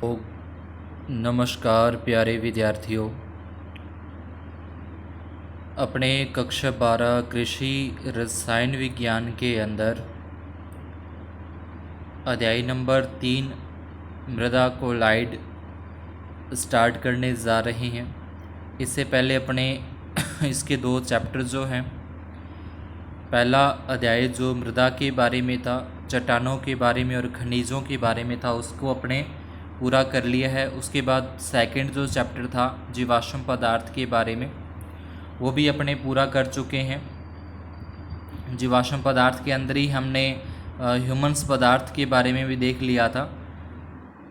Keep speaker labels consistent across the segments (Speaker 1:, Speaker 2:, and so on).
Speaker 1: तो नमस्कार प्यारे विद्यार्थियों। अपने कक्षा 12 कृषि रसायन विज्ञान के अंदर अध्याय नंबर 3 मृदा कोलाइड स्टार्ट करने जा रहे हैं। इससे पहले अपने इसके 2 चैप्टर जो हैं, पहला अध्याय जो मृदा के बारे में था, चट्टानों के बारे में और खनिजों के बारे में था, उसको अपने पूरा कर लिया है। उसके बाद सेकंड जो चैप्टर था जीवाश्म पदार्थ के बारे में, वो भी अपने पूरा कर चुके हैं। जीवाश्म पदार्थ के अंदर ही हमने ह्यूमन्स पदार्थ के बारे में भी देख लिया था।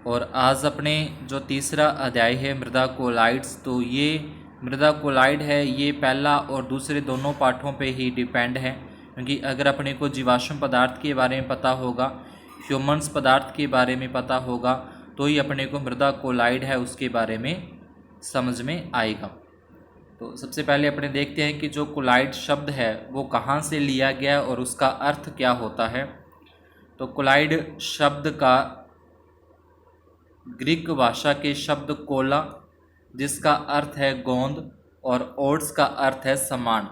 Speaker 1: और आज अपने जो तीसरा अध्याय है मृदा कोलाइड्स, तो ये मृदा कोलाइड है, ये पहला और दूसरे दोनों पाठों पे ही डिपेंड है। क्योंकि अगर अपने को जीवाश्म पदार्थ के बारे में पता होगा, ह्यूमन्स पदार्थ के बारे में पता होगा, तो ही अपने को मृदा कोलाइड है उसके बारे में समझ में आएगा। तो सबसे पहले अपने देखते हैं कि जो कोलाइड शब्द है वो कहाँ से लिया गया और उसका अर्थ क्या होता है। तो कोलाइड शब्द का ग्रीक भाषा के शब्द कोला, जिसका अर्थ है गोंद, और ओड्स का अर्थ है समान।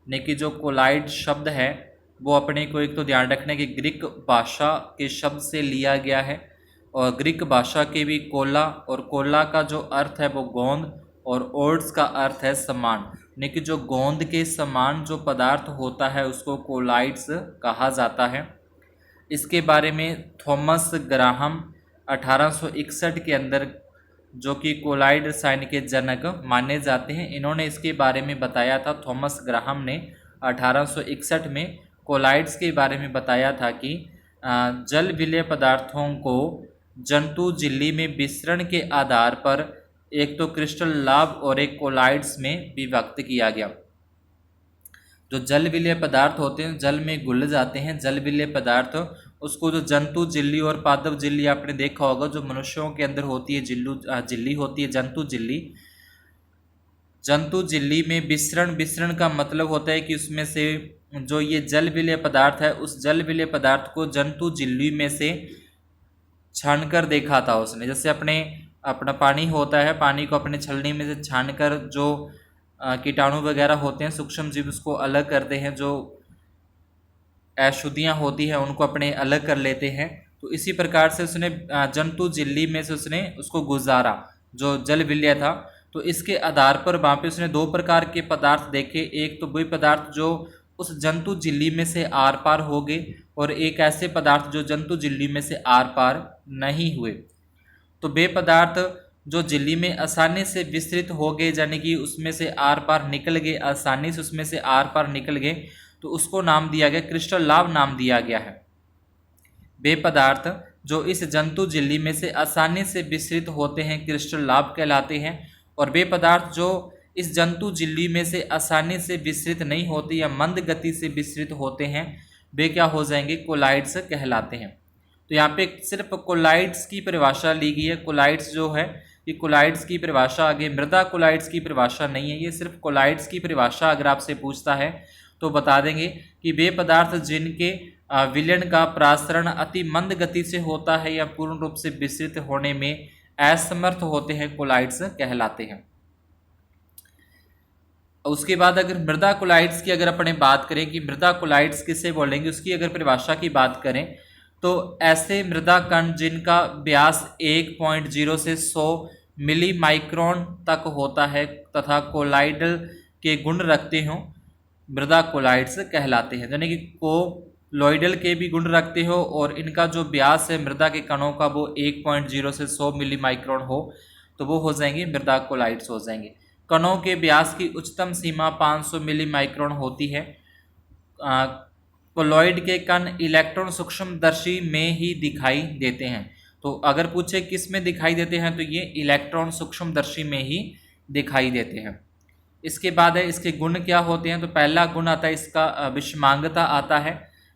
Speaker 1: यानी कि जो कोलाइड शब्द है वो अपने को एक तो ध्यान रखने की ग्रीक भाषा के शब्द से लिया गया है, और ग्रीक भाषा के भी कोला, और कोला का जो अर्थ है वो गोंद, और ओड्स का अर्थ है समान। यानी कि जो गोंद के समान जो पदार्थ होता है उसको कोलाइड्स कहा जाता है। इसके बारे में थॉमस ग्राहम 1861 के अंदर, जो कि कोलाइड रसायन के जनक माने जाते हैं, इन्होंने इसके बारे में बताया था। थॉमस ग्राहम ने 1861 में कोलाइड्स के बारे में बताया था कि जल विलेय पदार्थों को जंतु झिल्ली में विसरण के आधार पर एक तो क्रिस्टल लाभ और एक कोलाइड्स में विभक्त किया गया। जो जल विलेय पदार्थ होते हैं, जल में घुल जाते हैं जल विलेय पदार्थ, उसको जो जंतु झिल्ली और पादप झिल्ली आपने देखा होगा, जो मनुष्यों के अंदर होती है झिल्ली होती है जंतु झिल्ली। जंतु झिल्ली में विसरण का मतलब होता है कि उसमें से जो ये जल विलेय पदार्थ है, उस जल विलेय पदार्थ को जंतु झिल्ली में से छानकर देखा था उसने। जैसे अपना पानी होता है, पानी को अपने छलनी में से छानकर जो कीटाणु वगैरह होते हैं, सूक्ष्म जीव, उसको अलग करते हैं, जो अशुद्धियाँ होती हैं उनको अपने अलग कर लेते हैं। तो इसी प्रकार से उसने जंतु झिल्ली में से उसने उसको गुजारा जो जल विलेय था। तो इसके आधार पर वहाँ पे उसने 2 प्रकार के पदार्थ देखे। एक तो वही पदार्थ जो उस जंतु झिल्ली में से आर पार हो गए, और एक ऐसे पदार्थ जो जंतु झिल्ली में से आर पार नहीं हुए। तो वे पदार्थ जो झिल्ली में आसानी से विस्तृत हो गए, यानी कि उसमें से आर पार निकल गए, आसानी से उसमें से आर पार निकल गए, तो उसको नाम दिया गया क्रिस्टल लाभ नाम दिया गया है। वे पदार्थ जो इस जंतु झिल्ली में से आसानी से विस्तृत होते हैं क्रिस्टल लाभ कहलाते हैं, और वे पदार्थ जो इस जंतु झिल्ली में से आसानी से विस्तृत नहीं होते या मंद गति से विस्तृत होते हैं, वे क्या हो जाएंगे, कोलाइड्स कहलाते हैं। तो यहाँ पे सिर्फ कोलाइड्स की परिभाषा ली गई है। कोलाइड्स जो है ये कोलाइड्स की परिभाषा, आगे मृदा कोलाइड्स की परिभाषा नहीं है, ये सिर्फ कोलाइड्स की परिभाषा अगर आपसे पूछता है तो बता देंगे कि वे पदार्थ जिनके विलयन का प्रासरण अति मंद गति से होता है या पूर्ण रूप से विस्तृत होने में असमर्थ होते हैं, कोलाइड्स कहलाते हैं। उसके बाद अगर मृदा कोलाइड्स की अगर अपने बात करें कि मृदा कोलाइड्स किसे बोलेंगे, उसकी अगर परिभाषा की बात करें तो ऐसे मृदा कण जिनका व्यास 1.0 से 100 मिली माइक्रोन तक होता है तथा कोलाइडल के गुण रखते हों, मृदा कोलाइड्स कहलाते हैं। यानी कि कोलोइडल के भी गुण रखते हो और इनका जो व्यास है मृदा के कणों का वो 1.0 से 100 मिली माइक्रोन हो, तो वो हो जाएंगे मृदा कोलाइड्स हो जाएंगे। कणों के व्यास की उच्चतम सीमा 500 मिली माइक्रोन होती है। कोलोइड के कण इलेक्ट्रॉन सूक्ष्मदर्शी में ही दिखाई देते हैं। तो अगर पूछे किस में दिखाई देते हैं, तो ये इलेक्ट्रॉन सूक्ष्मदर्शी में ही दिखाई देते हैं। इसके बाद है इसके गुण क्या होते हैं। तो पहला गुण आता है इसका विषमांगता आता है।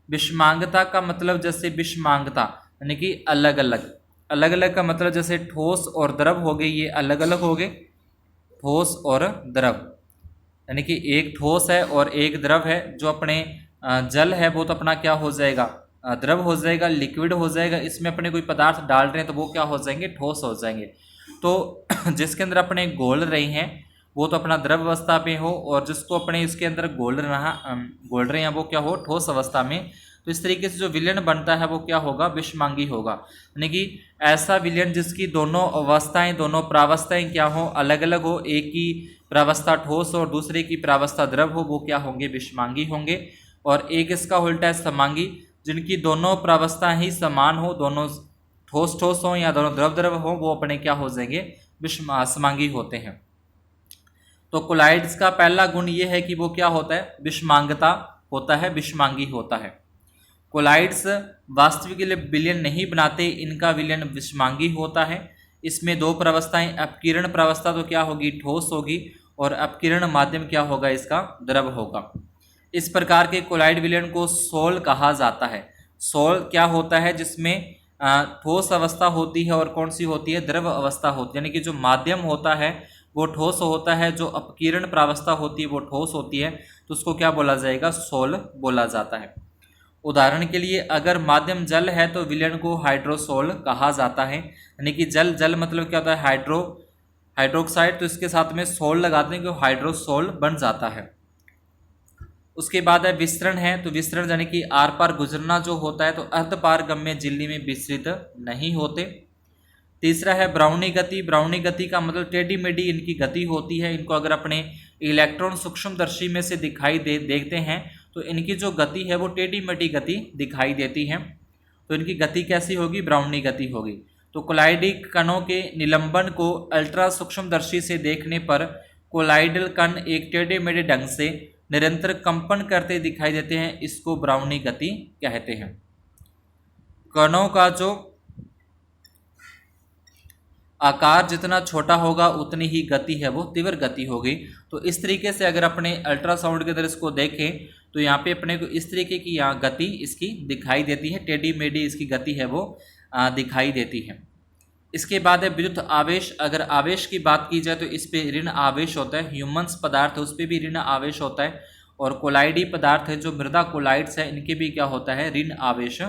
Speaker 1: विषमांगता का मतलब जैसे विषमांगता यानी कि अलग अलग का मतलब जैसे ठोस और द्रव हो गए, ये अलग अलग हो गए, ठोस और द्रव। यानी कि एक ठोस है और एक द्रव है। जो अपने जल है वो तो अपना क्या हो जाएगा, द्रव हो जाएगा, लिक्विड हो जाएगा, इसमें अपने कोई पदार्थ डाल रहे हैं तो वो क्या हो जाएंगे, ठोस हो जाएंगे। तो जिसके अंदर अपने घोल रहे हैं वो तो अपना द्रव अवस्था में हो, और जिसको अपने इसके अंदर घोल रहे हैं वो क्या हो, ठोस अवस्था में। तो इस तरीके से जो विलयन बनता है वो क्या होगा, विषमांगी होगा। यानी कि ऐसा विलयन जिसकी दोनों अवस्थाएं, दोनों प्रावस्थाएं क्या हो, अलग अलग हो, एक की प्रावस्था ठोस और दूसरे की प्रावस्था द्रव हो, वो क्या होंगे, विषमांगी होंगे। और एक इसका उल्टा है समांगी, जिनकी दोनों प्रावस्थाएं ही समान हो, दोनों ठोस ठोस हो या दोनों द्रव द्रव हो, वो अपने क्या हो जाएंगे, समांगी होते हैं। तो कोलाइड्स का पहला गुण ये है कि वो क्या होता है, विषमांगता होता है, विषमांगी होता है। कोलाइड्स वास्तविक विलयन नहीं बनाते, इनका विलयन विषमांगी होता है। इसमें दो प्रावस्थाएं, अपकीर्ण प्रावस्था तो क्या होगी, ठोस होगी, और अपकीर्ण माध्यम क्या होगा, इसका द्रव होगा। इस प्रकार के कोलाइड विलयन को सोल कहा जाता है। सोल क्या होता है, जिसमें ठोस अवस्था होती है और कौन सी होती है, द्रव अवस्था होती है। यानी कि जो माध्यम होता है वो ठोस होता है, जो अपकीर्ण प्रावस्था होती है वो ठोस होती है, तो उसको क्या बोला जाएगा, सोल बोला जाता है। उदाहरण के लिए अगर माध्यम जल है तो विलयन को हाइड्रोसोल कहा जाता है। यानी कि जल, जल मतलब क्या होता है, हाइड्रोक्साइड, तो इसके साथ में सोल लगाते हैं कि हाइड्रोसोल बन जाता है। उसके बाद है विस्तरण है, तो विस्तरण यानी कि आर पार गुजरना जो होता है, तो अर्धपारगम्य झिल्ली में विस्तृत नहीं होते। तीसरा है ब्राउनी गति। ब्राउनी गति का मतलब टेढ़ी मेढ़ी इनकी गति होती है। इनको अगर अपने इलेक्ट्रॉन सूक्ष्मदर्शी में से देखते हैं तो इनकी जो गति है वो टेढ़ी मेढ़ी गति दिखाई देती है। तो इनकी गति कैसी होगी, ब्राउनी गति होगी। तो कोलाइडी कणों के निलंबन को अल्ट्रा सूक्ष्मदर्शी से देखने पर कोलाइडल कण एक टेढ़े मेढ़े ढंग से निरंतर कंपन करते दिखाई देते हैं, इसको ब्राउनी गति कहते हैं। कणों का जो आकार जितना छोटा होगा उतनी ही गति है वो तीव्र गति होगी। तो इस तरीके से अगर अपने अल्ट्रासाउंड के अंदर इसको देखें तो यहाँ पे अपने को इस तरीके की यहाँ गति इसकी दिखाई देती है, टेढ़ी मेढ़ी इसकी गति है वो दिखाई देती है। इसके बाद है विद्युत आवेश। अगर आवेश की बात की जाए तो इस पे ऋण आवेश होता है। ह्यूमन्स पदार्थ है उस पर भी ऋण आवेश होता है, और कोलाइडी पदार्थ है जो मृदा कोलाइड्स है इनके भी क्या होता है, ऋण आवेश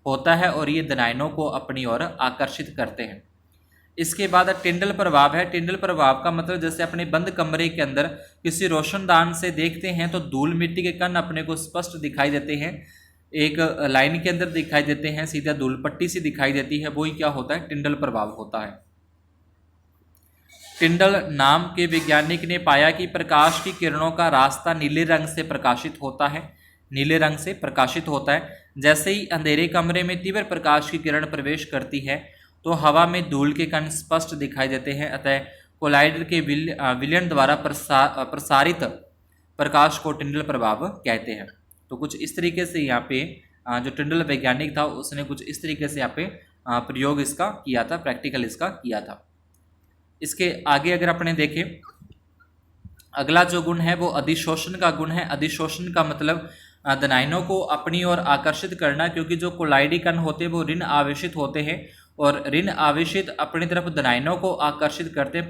Speaker 1: होता है, और ये धनायनों को अपनी ओर आकर्षित करते हैं। इसके बाद टिंडल प्रभाव है। टिंडल प्रभाव का मतलब जैसे अपने बंद कमरे के अंदर किसी रोशनदान से देखते हैं तो धूल मिट्टी के कण अपने को स्पष्ट दिखाई देते हैं, एक लाइन के अंदर दिखाई देते हैं, सीधा धूल पट्टी सी दिखाई देती है, वही क्या होता है, टिंडल प्रभाव होता है। टिंडल नाम के वैज्ञानिक ने पाया कि प्रकाश की किरणों का रास्ता नीले रंग से प्रकाशित होता है, नीले रंग से प्रकाशित होता है। जैसे ही अंधेरे कमरे में तीव्र प्रकाश की किरण प्रवेश करती है तो हवा में धूल के कण स्पष्ट दिखाई देते हैं, अतः कोलाइडर के विलयन द्वारा प्रसारित प्रकाश को टिंडल प्रभाव कहते हैं। तो कुछ इस तरीके से यहाँ पे जो टिंडल वैज्ञानिक था उसने कुछ इस तरीके से यहाँ पे प्रयोग इसका किया था, प्रैक्टिकल इसका किया था। इसके आगे अगर अपने देखें, अगला जो गुण है वो अधिशोषण का गुण है। अधिशोषण का मतलब धनायनों को अपनी ओर आकर्षित करना, क्योंकि जो कोलाइडी कण होते हैं वो ऋण आवेशित होते हैं, और ऋण आवेशित अपनी तरफ धनायनों को आकर्षित करते हैं,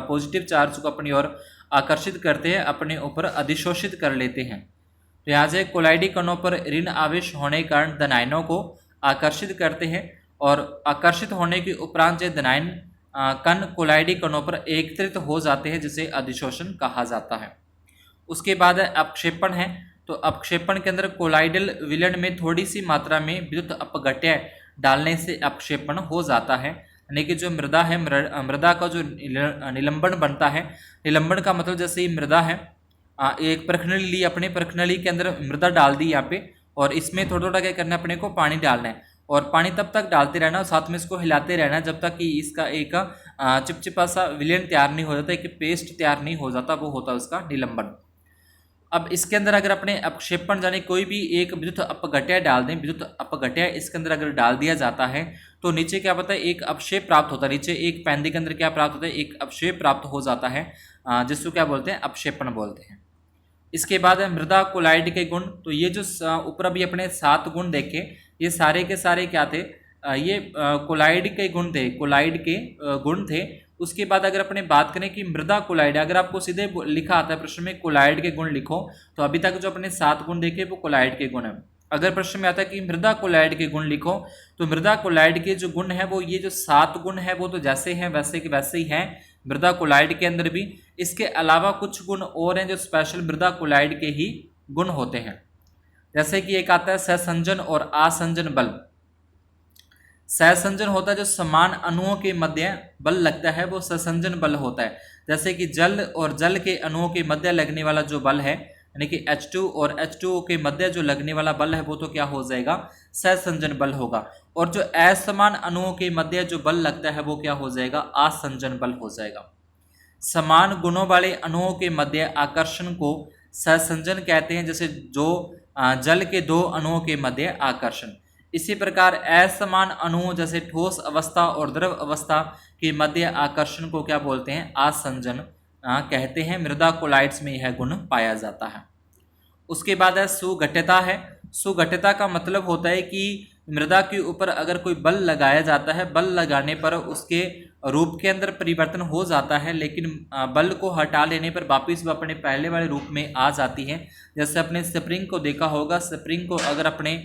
Speaker 1: पॉजिटिव चार्ज को अपनी ओर आकर्षित करते हैं, अपने ऊपर अधिशोषित कर लेते हैं। तो यहाँ से कोलाइडी कणों पर ऋण आवेश होने के कारण धनायनों को आकर्षित करते हैं, और आकर्षित होने के उपरांत जो धनायन कण कोलाइडी कणों पर एकत्रित हो जाते हैं, जिसे अधिशोषण कहा जाता है। उसके बाद अपक्षेपण है। तो अपक्षेपण के अंदर कोलाइडल विलयन में थोड़ी सी मात्रा में विद्युत अपघट्य डालने से अपक्षेपण हो जाता है। यानी कि जो मृदा है, मृदा का जो निलंबन बनता है, निलंबन का मतलब जैसे ये मृदा है, एक प्रखनली ली, अपने प्रखनली के अंदर मृदा डाल दी यहाँ पे, और इसमें थोड़ा थोड़ा क्या करना है, अपने को पानी डालना है, और पानी तब तक डालते रहना और साथ में इसको हिलाते रहना जब तक कि इसका एक चिपचिपा सा विलयन तैयार नहीं हो जाता, एक पेस्ट तैयार नहीं हो जाता, वो होता है उसका निलंबन। अब इसके अंदर अगर अपने अपक्षेपण यानी कोई भी एक विद्युत अपघट्य डाल दें, विद्युत अपघट्य इसके अंदर अगर डाल दिया जाता है तो नीचे क्या होता है, एक अपक्षेप प्राप्त होता है। नीचे एक पैंदी के अंदर क्या प्राप्त होता है, एक अपक्षेप प्राप्त हो जाता है, जिसको क्या बोलते हैं, अपक्षेपण बोलते हैं। इसके बाद है मृदा कोलाइड के गुण। तो ये जो ऊपर अभी अपने 7 गुण देखे, ये सारे के सारे क्या थे, ये कोलाइड के गुण थे, कोलाइड के गुण थे। उसके बाद अगर अपने बात करें कि मृदा कोलाइड, अगर आपको सीधे लिखा आता है प्रश्न में कोलाइड के गुण लिखो, तो अभी तक जो अपने 7 गुण देखे वो कोलाइड के गुण हैं। अगर प्रश्न में आता है कि मृदा कोलाइड के गुण लिखो, तो मृदा कोलाइड के जो गुण है वो ये जो 7 गुण है वो तो जैसे हैं वैसे के वैसे ही हैं मृदा कोलाइड के अंदर भी। इसके अलावा कुछ गुण और हैं जो स्पेशल मृदा कोलाइड के ही गुण होते हैं। जैसे कि एक आता है सहसंजन और आसंजन बल। सहसंजन होता है जो समान अणुओं के मध्य बल लगता है वो सहसंजन बल होता है। जैसे कि जल और जल के अणुओं के मध्य लगने वाला जो बल है, यानी कि H2 और H2O के मध्य जो लगने वाला बल है वो तो क्या हो जाएगा, सहसंजन बल होगा। और जो असमान अणुओं के मध्य जो बल लगता है वो क्या हो जाएगा, आसंजन बल हो जाएगा। समान गुणों वाले अणुओं के मध्य आकर्षण को सहसंजन कहते हैं, जैसे जो जल के दो अणुओं के मध्य आकर्षण। इसी प्रकार असमान अणुओं जैसे ठोस अवस्था और द्रव अवस्था के मध्य आकर्षण को क्या बोलते हैं, आसंजन कहते हैं। मृदा कोलाइड्स में यह गुण पाया जाता है। उसके बाद है सुघट्यता है। सुघट्यता का मतलब होता है कि मृदा के ऊपर अगर कोई बल लगाया जाता है, बल लगाने पर उसके रूप के अंदर परिवर्तन हो जाता है, लेकिन बल को हटा लेने पर वापिस वो अपने पहले वाले रूप में आ जाती है। जैसे अपने स्प्रिंग को देखा होगा, स्प्रिंग को अगर अपने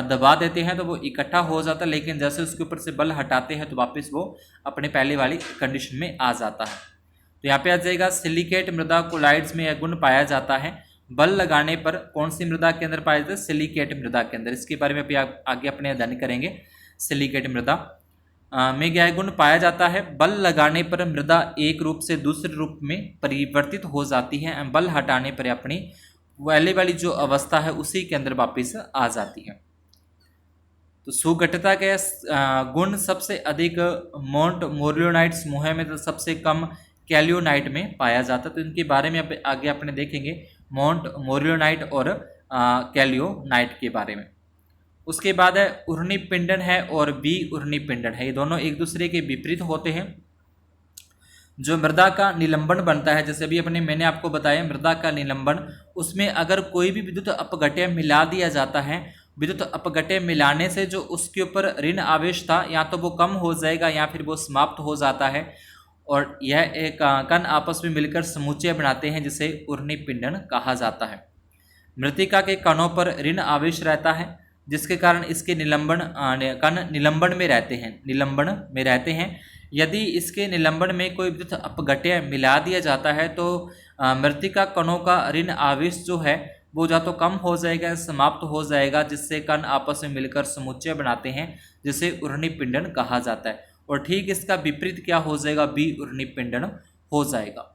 Speaker 1: दबा देते हैं तो वो इकट्ठा हो जाता है, लेकिन जैसे उसके ऊपर से बल हटाते हैं तो वापस वो अपने पहले वाली कंडीशन में आ जाता है। तो यहाँ पे आ जाएगा सिलिकेट मृदा कोलाइड्स में यह गुण पाया जाता है। बल लगाने पर कौन सी मृदा के अंदर पाया जाता है, सिलिकेट मृदा के अंदर। इसके बारे में भी आगे अपने अध्ययन करेंगे। सिलिकेट मृदा में यह गुण पाया जाता है। बल लगाने पर मृदा एक रूप से दूसरे रूप में परिवर्तित हो जाती है, बल हटाने पर अपनी पहले वाली जो अवस्था है उसी के अंदर वापस आ जाती है। तो सुघट्यता के गुण सबसे अधिक मोंट मोरियोनाइट समूह में, तो सबसे कम कैलियोनाइट में पाया जाता है। तो इनके बारे में आगे अपने देखेंगे, मोंट मोरियोनाइट और कैलियोनाइट के बारे में। उसके बाद है उर्नी पिंडन है और बी उर्नी पिंडन है। ये दोनों एक दूसरे के विपरीत होते हैं। जो मृदा का निलंबन बनता है, जैसे अभी मैंने आपको बताया मृदा का निलंबन, उसमें अगर कोई भी विद्युत अपघट्य मिला दिया जाता है, विद्युत अपघट्य मिलाने से जो उसके ऊपर ऋण आवेश था या तो वो कम हो जाएगा या फिर वो समाप्त हो जाता है, और यह एक कण आपस में मिलकर समुच्चय बनाते हैं जिसे उर्नी पिंडन कहा जाता है। मृत्तिका के कणों पर ऋण आवेश रहता है जिसके कारण इसके कण निलंबन में रहते हैं। यदि इसके निलंबन में कोई विद्युत अपघट्य मिला दिया जाता है तो मृत्तिका कणों का ऋण आवेश जो है वो या तो कम हो जाएगा, समाप्त हो जाएगा, जिससे कण आपस में मिलकर समुच्चय बनाते हैं जिसे उर्नी पिंडन कहा जाता है। और ठीक इसका विपरीत क्या हो जाएगा, बी उर्नी पिंडन हो जाएगा।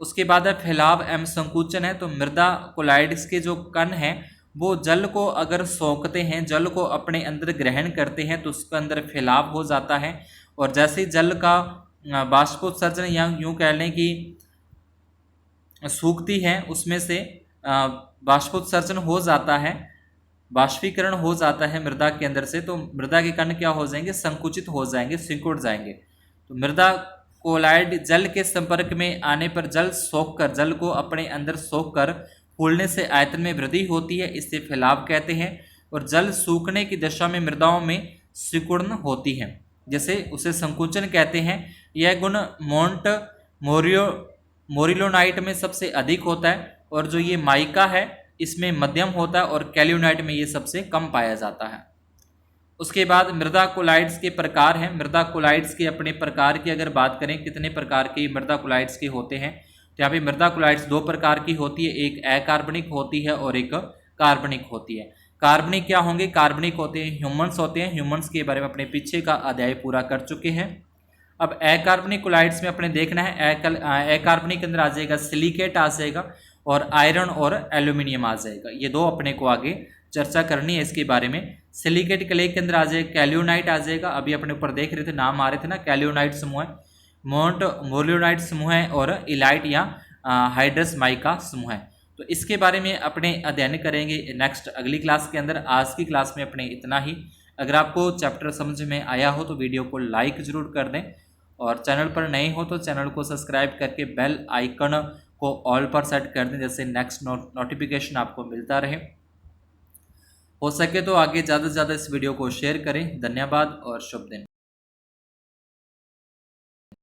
Speaker 1: उसके बाद है फैलाव एवं संकुचन है। तो मृदा कोलाइड्स के जो कण हैं वो जल को अगर सोखते हैं, जल को अपने अंदर ग्रहण करते हैं तो उसके अंदर फैलाव हो जाता है। और जैसे जल का बाष्पोत्सर्जन या यूँ कह लें कि सूखती है उसमें से बाष्पोत्सर्जन हो जाता है, बाष्पीकरण हो जाता है मृदा के अंदर से, तो मृदा के कण क्या हो जाएंगे, संकुचित हो जाएंगे, सिकुड़ जाएंगे। तो मृदा कोलाइड जल के संपर्क में आने पर जल को अपने अंदर सोखकर फूलने से आयतन में वृद्धि होती है, इससे फैलाव कहते हैं। और जल सूखने की दशा में मृदाओं में सिकुड़न होती है, जैसे उसे संकुचन कहते हैं। यह गुण मोंट मोरिलोनाइट में सबसे अधिक होता है, और जो ये माइका है इसमें मध्यम होता है, और कैलियोनाइट में ये सबसे कम पाया जाता है। उसके बाद मृदा कोलाइड्स के प्रकार हैं। मृदा कोलाइड्स के अपने प्रकार की अगर बात करें, कितने प्रकार के मृदा कोलाइड्स के होते हैं, तो यहाँ पे मृदा कोलाइड्स 2 प्रकार की होती है, एक अकार्बनिक होती है और एक कार्बनिक होती है। कार्बनिक क्या होंगे, कार्बनिक होते हैं ह्यूमन्स होते हैं। ह्यूमन्स के बारे में अपने पीछे का अध्याय पूरा कर चुके हैं। अब अकार्बनिक कोलाइड्स में अपने देखना है, अकार्बनिक के अंदर आ जाएगा सिलिकेट आ जाएगा, और आयरन और एल्यूमिनियम आ जाएगा। ये 2 अपने को आगे चर्चा करनी है इसके बारे में। सिलिकेट क्ले के अंदर आ जाएगा कैलियोनाइट आ जाएगा, अभी अपने ऊपर देख रहे थे नाम आ रहे थे ना, कैलियोनाइट समूह है, मोंट मोरियोनाइट समूह है, और इलाइट या हाइड्रस माइका समूह है। तो इसके बारे में अपने अध्ययन करेंगे नेक्स्ट अगली क्लास के अंदर। आज की क्लास में अपने इतना ही। अगर आपको चैप्टर समझ में आया हो तो वीडियो को लाइक ज़रूर कर दें, और चैनल पर नए हो तो चैनल को सब्सक्राइब करके बेल आइकन को ऑल पर सेट कर दें, जैसे नेक्स्ट नोटिफिकेशन आपको मिलता रहे। हो सके तो आगे ज़्यादा से ज़्यादा इस वीडियो को शेयर करें। धन्यवाद और शुभ दिन।